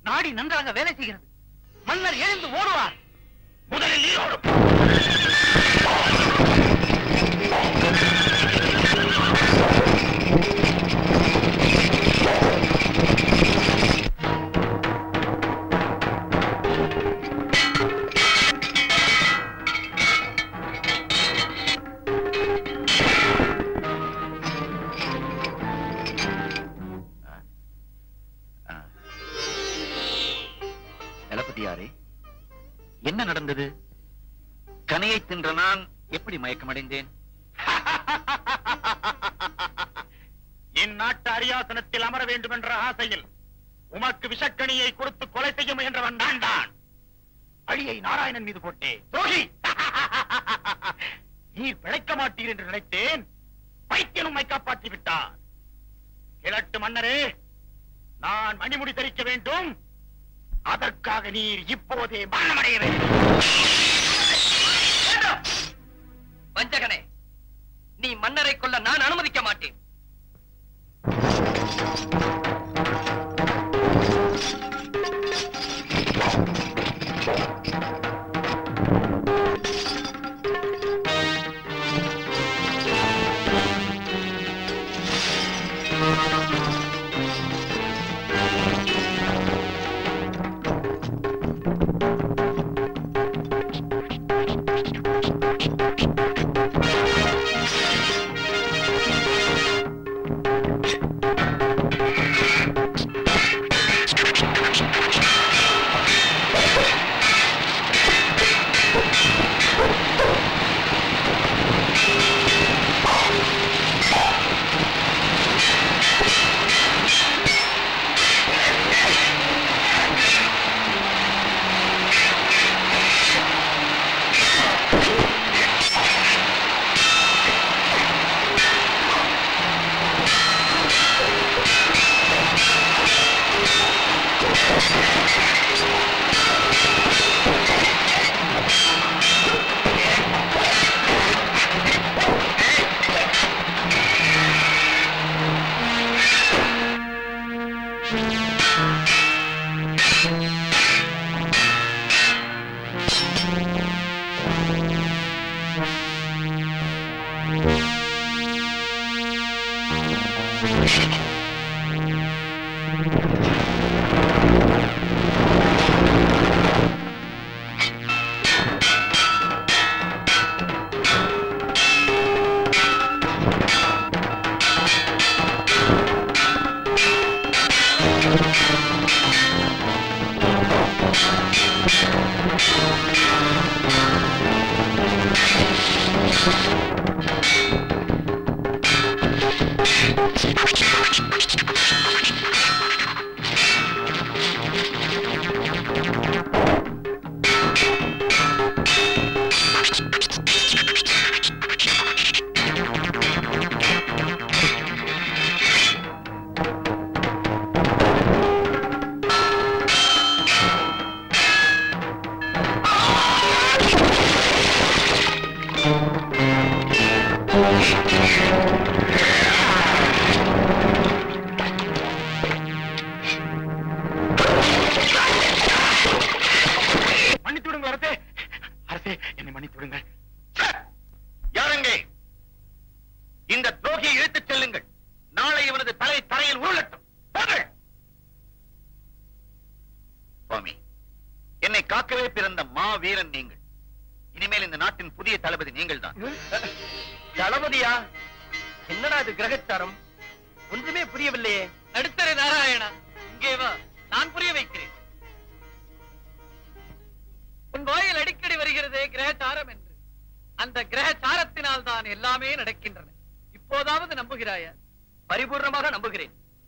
நாடி நன்றாக வேலை செய்கிறது. மன்னர் எழுந்து ஓடுவார். முதலில் நீ ஓடும். என்ன நடந்தது? கனையை தின்ற நான் எப்படி மயக்கமடைந்தேன்? இந்நாட்டு அரியாசனத்தில் அமர வேண்டும் என்ற ஆசையில் உமக்கு விஷக்கணியை கொடுத்து கொலை செய்ய முயன்றவன் நான் தான். அழியை நாராயணன் மீது போட்டேன். துரோகி! நீர் பிழைக்க மாட்டீர் என்று நினைத்தேன். பைத்தியன் உம்மை காப்பாற்றி விட்டார். கிழட்டு மன்னரே, நான் மணிமுடி தரிக்க வேண்டும். அதற்காக நீர் இப்போதே மரணமடைய வேண்டும். வஞ்சகனே, நீ மன்னரை கொல்ல நான் அனுமதிக்க மாட்டேன்.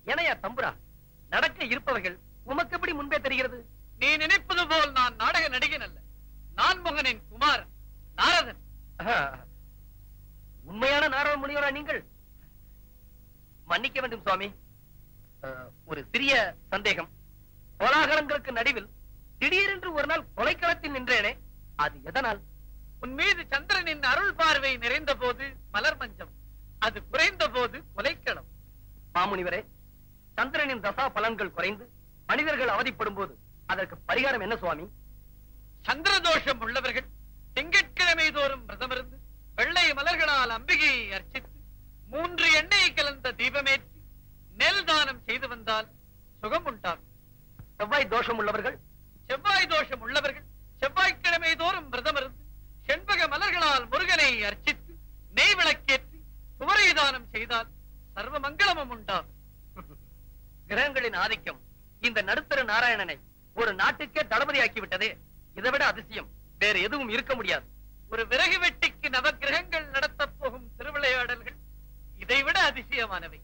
ஏனையா தம்புரா, நடக்க இருப்பவைகள் உமக்கு எப்படி முன்பே தெரிகிறது? நீ நினைப்பது போல் நான் நாடக நடிகன் அல்ல. நான் மகனின் குமாரன் நாரதன். உண்மையான நாரத முனிவரா நீங்கள்? மன்னிக்க வேண்டும் சுவாமி, ஒரு சிறிய சந்தேகம். கோலாகலங்களுக்கு நடுவில் திடீரென்று ஒரு நாள் கொலைக்களத்தில் நின்றேனே, அது எதனால்? உன் மீது சந்திரனின் அருள் பார்வை நிறைந்த போது மலர் மஞ்சம், அது குறைந்த போது கொலைக்களம். மாமுனிவரே, சந்திரனின் தசா பலன்கள் குறைந்து மனிதர்கள் அவதிப்படும் போது அதற்கு பரிகாரம் என்ன சுவாமி? சந்திர தோஷம் உள்ளவர்கள் திங்கட்கிழமை தோறும் விரதமிருந்து வெள்ளை மலர்களால் அம்பிகையை அர்ச்சித்து 3 எண்ணெய் கலந்த தீபமேற்றி நெல் தானம் செய்து வந்தால் சுகம் உண்டாகும். செவ்வாய் தோஷம் உள்ளவர்கள் செவ்வாய்க்கிழமை தோறும் விரதமிருந்து செண்பக மலர்களால் முருகனை அர்ச்சித்து நெய் விளக்கேற்றி சுவரை தானம் செய்தால் சர்வ மங்களமும் உண்டாகும். கிரகங்களின் ஆதிக்கம் இந்த நடுத்தர நாராயணனை ஒரு நாட்டுக்கே தளபதியாக்கி விட்டதே. இதைவிட அதிசயம் வேறு எதுவும் இருக்க முடியாது. ஒரு விறகு வெட்டிக்கு நவகிரகங்கள் நடத்தப் போகும் திருவிளையாடல்கள் இதைவிட அதிசயமானவை.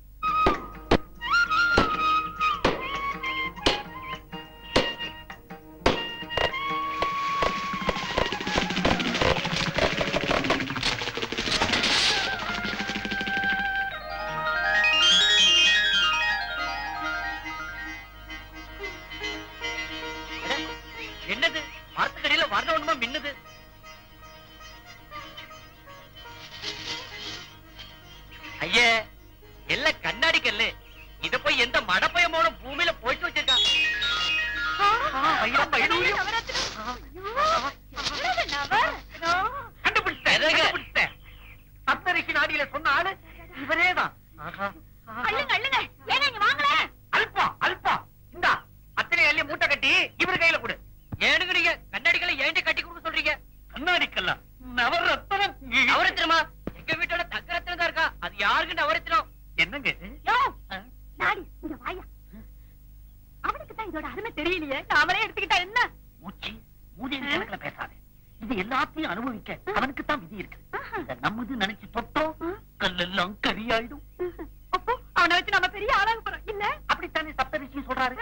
என்னது வார்த்தைகளில வர்ணவனமா மின்னுது? ஐயே, எல்லாம் கண்ணாடி கல்லு. இத போய் எந்த மடப்பயமோட பூமியில போயிட்டு வச்சிருக்கான். கண்டுபிடிச்சேன். சப்தரிஷி நாடியில சொன்ன ஆளு இவரேதான். அல்பா இந்தா அத்தனை அள்ளி மூட்டை கட்டி இவர் கையில கொடு. ஏனுங்க நீங்க கண்ணாடிகளை ஏண்டி கட்டி கொடுக்க சொல்றீங்க? கண்ணாடிக்கல்ல நவரத்னம். நவரத்னமா? எங்க வீட்டோட தக்கரத்னம் தான் இருக்கா. அது யாருக்கு நவரத்னம்? என்னங்க அவனுக்கு தான் இதோட அருமை தெரியலையே, நாமளே எடுத்துக்கிட்டா என்ன? மூச்சி மூதியின் கணக்குல பேசாத. இது எல்லாத்தையும் அனுபவிக்க அவனுக்கு தான் விதி இருக்கு. நம்மது நினைச்சு தொட்டோம் கல்லெல்லாம் கரியாயிடும். அப்போ அவனை வச்சு நம்ம பெரிய ஆளாக போறோம் இல்ல? அப்படித்தானே சப்தரிஷி சொல்றாரு.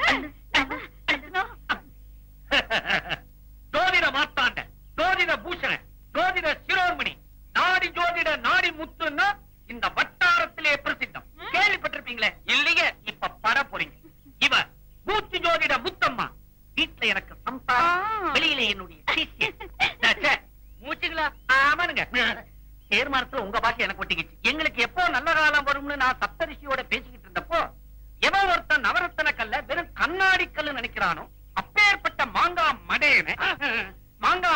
ஜோதிட மாத்தாண்ட, ஜோதிட பூஷண, ஜோதிட சிரோமணி, நாடி ஜோதிட நாடி முத்துன்னா இந்த வட்டாரத்திலே பிரசித்தம். கேள்விப்பட்டிருப்பீங்களே? இல்லையே, இப்ப பட போறீங்க. இவ மூச்சு ஜோதிட முத்தம்மா. வீட்டுல எனக்கு சம்சாரம், வெளியில என்னுடைய மூச்சுங்களா? ஆமானுங்க. சேர்மானத்துல உங்க பாக்கி எனக்கு ஒட்டிக்கிச்சு. எங்களுக்கு எப்போ நல்ல காலம் வரும்னு நான் சப்தரிஷியோட பேசிக்கிட்டு இருந்தப்போ எவன் ஒருத்தன் நவரத்தன கல்ல வெறும் கண்ணாடி கல்லு நினைக்கிறானோ, அப்பேற்பட்ட மாங்கா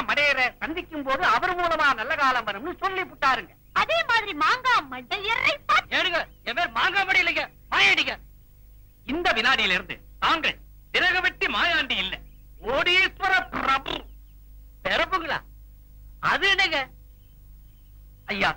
மடையரை சந்திக்கும் போது அவர் மூலமா நல்ல காலம் வரும்னு சொல்லி விட்டாருங்க. அதே மாதிரி மாங்கா மடையரை ஏடுங்க, என் பேர் மாங்கா மடையிலைங்க, மாயாண்டிங்க. இந்த வினாடியில இருந்து தாங்கள் விறகு வெட்டி மாயாண்டி இல்ல, கோடீஸ்வர பிரபு. பிறப்புங்களா? அது என்னங்க ஐயா,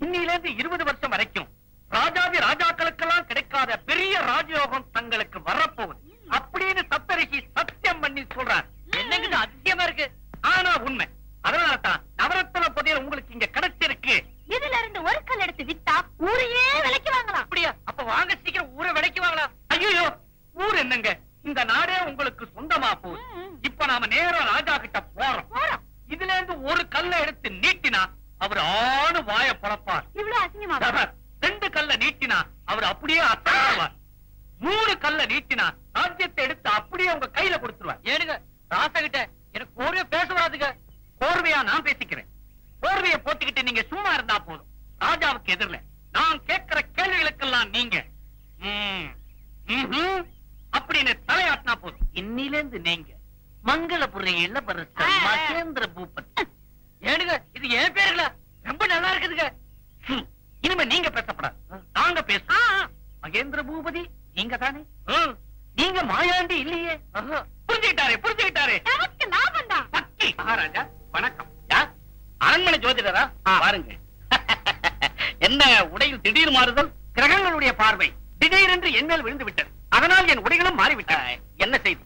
இன்னில இருந்து 20 வருஷம் வரைக்கும் ராஜாதி ராஜாக்களுக்கெல்லாம் கிடைக்காத பெரிய ராஜயோகம் தங்களுக்கு வரப்போகுது அப்படின்னு சப்தரிஷி சத்தியம் பண்ணி சொல்றார். என்னங்க அதிசயமா இருக்கு, ஆனா உண்மை. அதனாலதான் நவரத்ன புதையல் உங்களுக்கு இங்க கிடைச்சிருக்கு. இதுல இருந்து ஒரு கல் எடுத்து வித்தா ஊரையே விலைக்கு வாங்கலாம். அப்படியா? அப்ப வாங்க சீக்கிரம் ஊரை விலைக்கு வாங்கலாம். ஐயோ, ஊர் என்னங்க, இந்த நாடே உங்களுக்கு சொந்தமா போகுது. இப்ப நாம நேரா ராஜா கிட்ட போறோம். இதுல இருந்து ஒரு கல்லை எடுத்து நீட்டினா அவர் ஆணு வாய பழப்பார். இவ்வளவு அசிங்கமா? 2 கல்ல நீட்டினா அவர் அப்படியே அசைவார். 3 கல்ல நீட்டினா ராஜ்யத்தை எடுத்து அப்படியே உங்க கையில கொடுத்துருவார். ஏனுங்க ராசகிட்ட எனக்கு கோர்வையா பேச வராதுங்க. கோர்வையா நான் பேசிக்கிறேன். கோர்வையை போட்டுக்கிட்டு நீங்க சும்மா இருந்தா போதும். ராஜாவுக்கு எதிரில நான் கேட்கிற கேள்விகளுக்கெல்லாம் நீங்க அப்படின்னு தலையாட்டினா போதும். இன்னில இருந்து நீங்க மங்களபுரி இளவரசர் மகேந்திர பூபதி. ஏனுங்க இது என் பேருங்களா? ரொம்ப நல்லா இருக்குதுங்க. இனிமே நீங்க பேசப்படாது, நாங்க பேசுறோம். மகேந்திர பூபதி நீங்க தானே? நீங்க மாயாண்டி இல்லையே. புரிஞ்சுக்கிட்டாரு. பக்கி மகாராஜா வணக்கம். அரண்மனை ஜோதிடரா? பாருங்க என்ன உடையில் திடீர் மாறுதல். கிரகங்களுடைய பார்வை திடீரென்று என் மேல் விழுந்து விட்டது. அதனால் என் உடைகளும் மாறிவிட்டன. என்ன செய்தி?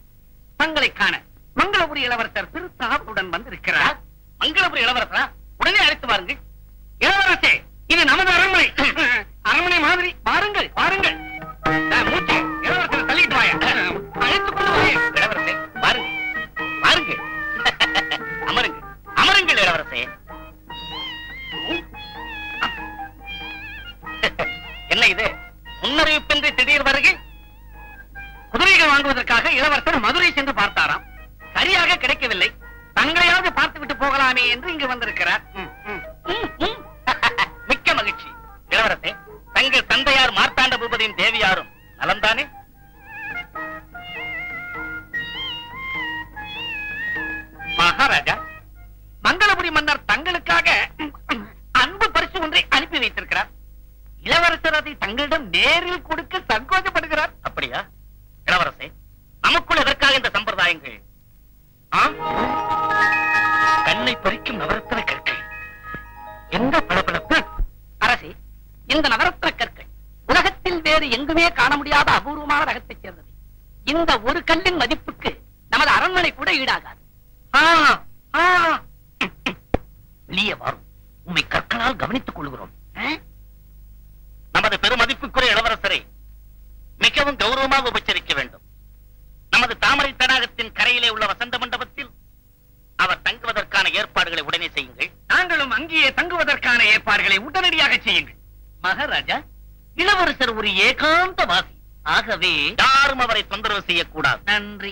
தங்களை காண மங்களபுரி இளவரசர் திருத்தாவுடன் வந்திருக்கிறார். மங்களபுரி இளவரசரா? உடனே அழைத்து வாருங்கள். இளவரசே, இது நமது அரண்மனை. அரண்மனை மாதிரி. வாருங்கள். மூச்சு முன்னறிவிப்பின்றி திடீர் வருகை. குதிரைகள் வாங்குவதற்காக இளவரசர் மதுரை சென்று பார்த்தாராம். சரியாக கிடைக்கவில்லை. தங்களையாவது பார்த்துவிட்டு போகலாமே என்று இங்கு வந்திருக்கிறார். மிக்க மகிழ்ச்சி. இளவரசே, தங்கள் தந்தையார் மார்த்தாண்ட பூபதியின் தேவியாரும் நலம்தானே? மகாராஜா, மங்களபுரி மன்னர் தங்களுக்காக அன்பு பரிசு ஒன்றை அனுப்பி வைத்திருக்கிறார். இளவரசர் அதை தங்களிடம் நேரில் கொடுக்க சங்கோஜப்படுகிறார். அப்படியா? இளவரசே, நமக்குள் எதற்காக இந்த சம்பிரதாயங்கள்? கண்ணை பறிக்கும் நவரத்ன கற்கள். எந்த பளபளப்பு! அரசே, இந்த நவரத்ன கற்கள் உலகத்தில் வேறு எங்குமே காண முடியாத அபூர்வமான ரகத்தைச் சேர்ந்தது. இந்த ஒரு கல்லின் மதிப்புக்கு நமது அரண்மனை கூட ஈடாகாது. வெளியே வரும். உண்மை கற்களால் கவனித்துக் கொள்கிறோம். நமது பெருமதிப்புக்குரிய இளவரசரை மிகவும் கௌரவமாக உபச்சரிக்க வேண்டும். நமது தாமரை தடாகத்தின் கரையிலே உள்ள வசந்த மண்டபத்தில் அவர் தங்குவதற்கான ஏற்பாடுகளை உடனே செய்யுங்கள். நாங்களும் அங்கேயே தங்குவதற்கான ஏற்பாடுகளை உடனடியாக செய்யுங்கள். மகாராஜா, இளவரசர் ஒரு ஏகாந்த வாசி. ஆகவே யாரும் அவரை தொந்தரவு செய்யக்கூடாது. நன்றி.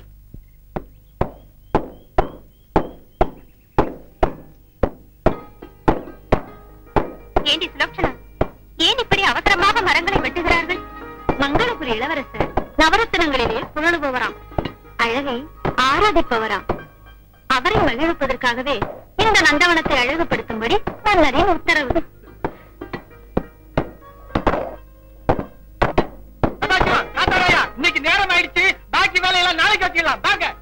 ஏண்டி சுலக்ஷனா, ஏன் இப்படி அவசரமாக மரங்களை வெட்டுகிறார்கள்? மங்களபுரி இளவரசர் நவரத்தினங்களிலே புகழுபவராம், அழகை ஆராதிப்பவராம். அவரை மகிழ்விப்பதற்காகவே இந்த நந்தவனத்தை அழகுபடுத்தும்படி மன்னரின் உத்தரவு. இன்னைக்கு நேரம் ஆயிடுச்சு. பாக்கி வேலையெல்லாம் நாளைக்கு வச்சுக்கலாம். பாக்க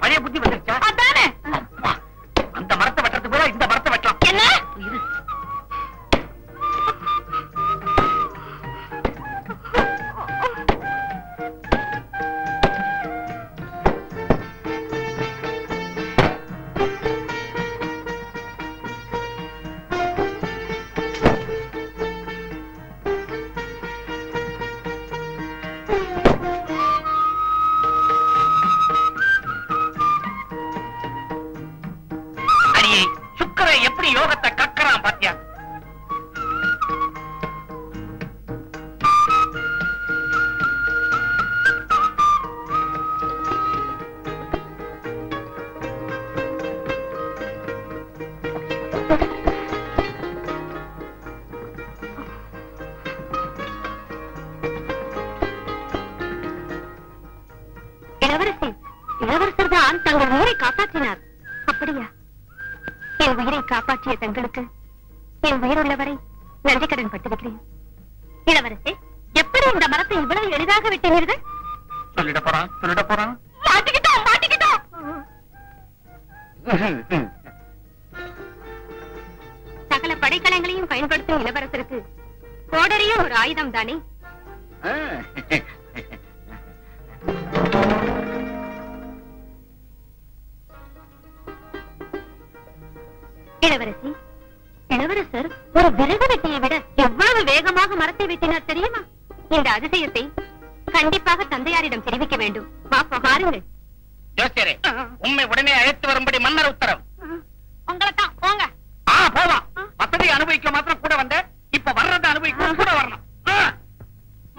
பழைய புத்தி வந்துருச்சா? அந்த மரத்தை வெட்டுறது போல இந்த மரத்தை வெட்டலாம். என்ன எப்படி யோகத்தை கக்கறான் பாத்தியா? இளவரசி, இளவரசர் தான் தங்கள் உயிரை காப்பாற்றினார். அப்படியா? என் உயிரை காப்பாற்றிய தங்களுக்கு என் உயிருள்ளவரை நன்றி கடன் பட்டிருக்கிறேன். இளவரசே, எப்படி இந்த மரத்தை இவ்வளவு எளிதாக வெட்டினீர்கள்? சொல்லிட போறான். மாட்டிக்கிட்டோம். சகல படைக்கலங்களையும் பயன்படுத்தும் இளவரசருக்கு கோடரியும் ஒரு ஆயுதம் தானே? இளவரசி, இளவரசர் ஒரு விறகு வெட்டியை விட எவ்வளவு வேகமாக மரத்தை வெட்டினார் தெரியுமா? இந்த அதிசயத்தை கண்டிப்பாக தந்தையாரிடம் தெரிவிக்க வேண்டும். வாருங்கள். ஜோசியரே, உண்மை உடனே அழைத்து வரும்படி மன்னர் உத்தரவு. உங்களைத்தான். போங்க. போலாம். அனுபவிக்க மாத்திரம் கூட வந்த, இப்ப வர்றதை அனுபவிக்க கூட வரணும்.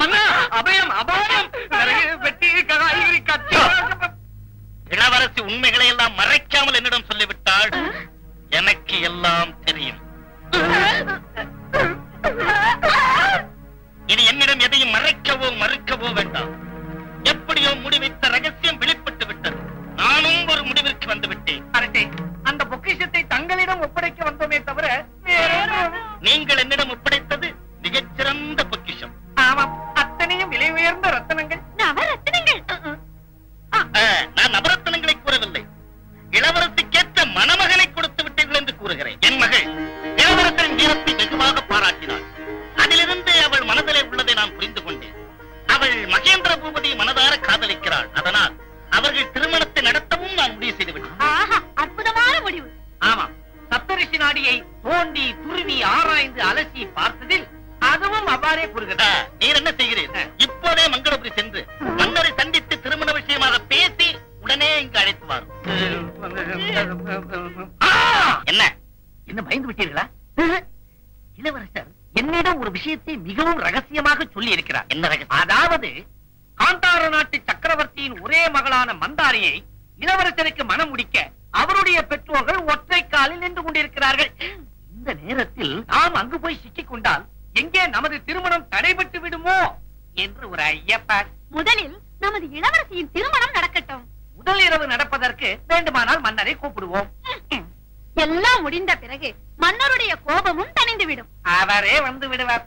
மன்னா, அபயம் அபாயம், வெட்டி காய்கறி கத்தி. இளவரசி உண்மைகளை எல்லாம் மறைக்காமல் என்னிடம் சொல்லிவிட்டாள். எனக்கு எல்லாம் தெரியும். இனி என்னிடம் எதையும் மறைக்கவோ மறுக்கவோ வேண்டாம். எப்படியோ முடிவைத்த ரகசியம் வெளிப்பட்டு விட்டது. நானும் ஒரு முடிவிற்கு வந்து விட்டேன். அரசே, அந்த பொக்கிஷத்தை தங்களிடம் ஒப்படைக்க வந்தோமே தவிர நீங்கள் என்னிடம் ஒப்படைத்தது மிகச்சிறந்த பொக்கிஷம். ஆமாம், அத்தனையும் விலை உயர்ந்த ரத்தனங்கள். நவரத்தினங்கள். நான் நவரத்தனங்களை கூறவில்லை. இளவரசிக்கேற்ற மணமகனை கொடுத்து விட்டீர்கள் என்று கூறுகிறேன். என் மகள் இளவரசரின் வீரத்தை வெகுவாக பாராட்டினாள். அதிலிருந்து அவள் மனதிலே உள்ளதை நான் புரிந்து கொண்டேன். அவள் மகேந்திர பூபதியை மனதார காதலிக்கிறாள். அதனால் அவர்கள் திருமணத்தை நடத்தவும் நான் முடிவு செய்துவிட்டேன். அற்புதமான முடிவு. ஆமாம், சப்தரிஷி நாடியை தோண்டி துருவி ஆராய்ந்து அலசி பார்த்ததில் அதுவும் அவ்வாறே கூறுகிறது. நீர் என்ன செய்கிறீர்கள்? இப்போதே மங்களபுரி சென்று மன்னரை சந்தித்து திருமண விஷயமாக பேசி உடனே இங்கு அழைத்து வாரும். என்ன என்ன பயந்து விட்டீர்களா? இளவரசர் என்னிடம் ஒரு விஷயத்தை மிகவும் ரகசியமாக சொல்லி இருக்கிறார். என்ன ரகசியம்? அதாவது, காந்தார நாட்டு சக்கரவர்த்தியின் ஒரே மகளான மந்தாரியை இளவரசருக்கு மனம் முடிக்க அவருடைய பெற்றோர்கள் ஒற்றை காலில் நின்று கொண்டிருக்கிறார்கள். இந்த நேரத்தில் நாம் அங்கு போய் சிக்கிக் கொண்டால் எங்கே நமது திருமணம் தடைபட்டு விடுமோ என்று ஒரு ஐயப்பார். முதலில் நமது இளவரசியின் திருமணம் நடக்கட்டும். முதல் இரவு நடப்பதற்கு வேண்டுமானால் மன்னரை கூப்பிடுவோம். எல்லாம் முடிந்த பிறகு மன்னருடைய கோபமும் தணிந்துவிடும். அவரே வந்து விடுவார்.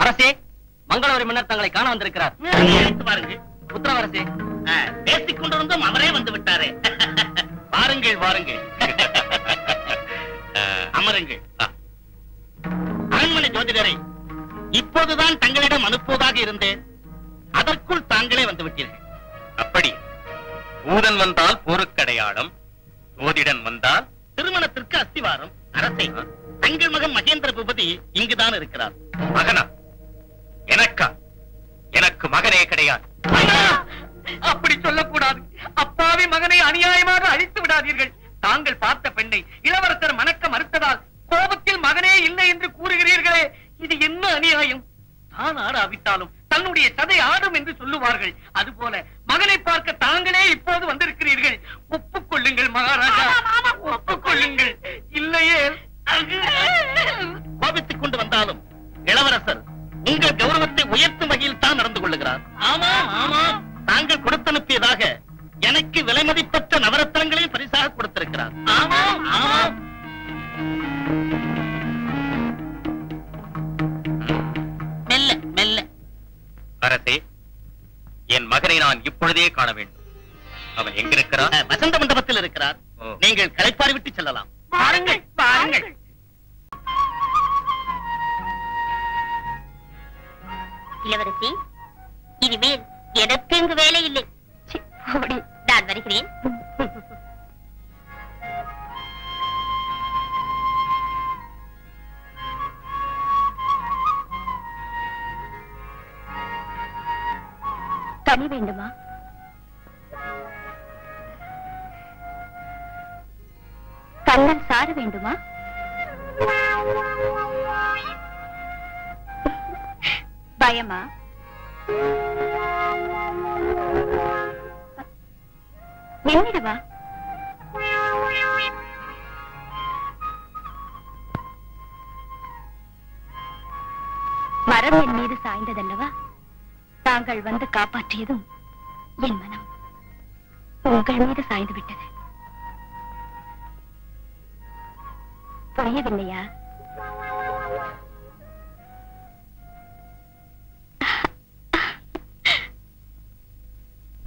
அரசே, மங்களவரி மன்னர் தங்களை காண வந்திருக்கிறார். அழைத்து வாருங்கள். உத்தரவரசே. பேசிக் கொண்டிருந்தும் அவரே வந்து விட்டாரே. வாருங்கள் வாருங்கள். அமருங்கள். அரண்மனை ஜோதிடரை இப்போதுதான் தங்களிடம் அனுப்புவதாக இருந்தேன். அதற்குள் தாங்களே வந்து விட்டீர்கள். அப்படி பூதன் வந்தால் போருக்கடையாளம், ஜோதிடன் வந்தால் திருமணத்திற்கு அஸ்திவாரம். அரசை, தங்கள் மகன் மகேந்திர பூபதி இங்குதான் இருக்கிறார். மகனா? எனக்கா? எனக்கு மகனே கிடையாது. அப்படி சொல்லக்கூடாது. அப்பாவி மகனை அநியாயமாக அழித்து விடாதீர்கள். தாங்கள் பார்த்த பெண்ணை இளவரசர் மணக்க மறுத்ததால் கோபத்தில் மகனே இல்லை என்று கூறுகிறீர்களே, இது என்ன அநியாயம்? தான் ஆடாவிட்டாலும் தன்னுடைய சதை ஆடும் என்று சொல்லுவார்கள். அதுபோல மகனை பார்க்க தாங்களே இப்போது வந்திருக்கிறீர்கள். ஒப்புக்கொள்ளுங்கள் மகாராஜா, ஒப்புக்கொள்ளுங்கள். இல்லையே கோபித்துக் கொண்டு வந்தாலும் இளவரசர் உங்கள் கௌரவத்தை உயர்த்தும் வகையில் தான் நடந்து கொள்ளுகிறார். ஆமாம் ஆமாம், தாங்கள் கொடுத்தனுப்பியதாக எனக்கு விலை மதிப்பற்ற நவரத்னங்களையும் பரிசாக கொடுத்திருக்கிறார். ஆமாம் ஆமாம். மெல்ல மெல்ல. அரசே, என் மகனை நான் இப்பொழுதே காண வேண்டும். அவன் எங்கிருக்கிறான்? வசந்த மண்டபத்தில் இருக்கிறார். ஓ. நீங்கள் களைப்பாரி விட்டு செல்லலாம். பாருங்கள் பாருங்கள். இளவரசி, இனிமேல் எனக்கு இங்கு வேலை இல்லை. நான் வருகிறேன். தனி வேண்டுமா? கண்ணன் சாறு வேண்டுமா? பயமா? என்னிடவா? மரம் என் மீது சாய்ந்ததல்லவா? தாங்கள் வந்து காப்பாற்றியதும் என் மனம் உங்கள் மீது சாய்ந்து விட்டது. புரியவில்லையா?